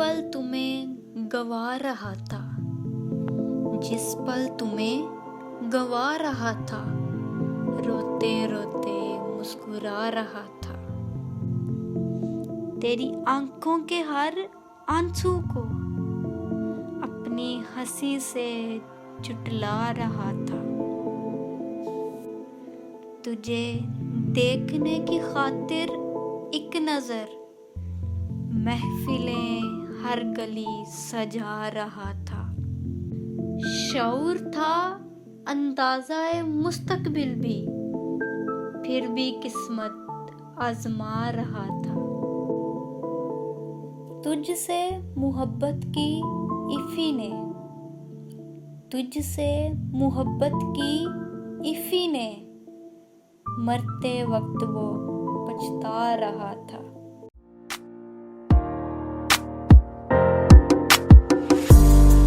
पल तुम्हें गवा रहा था, जिस पल तुम्हें गवा रहा था, रोते रोते मुस्कुरा रहा था। तेरी आंखों के हर आंसू को अपनी हंसी से चुटला रहा था। तुझे देखने की खातिर एक नजर महफिलें हर गली सजा रहा था। शऊर था अंदाज़ाए मुस्तकबिल भी, फिर भी किस्मत आजमा रहा था। तुझसे मोहब्बत की इफ़ी ने, तुझसे मोहब्बत की इफ़ी ने, मरते वक्त वो पछता रहा था।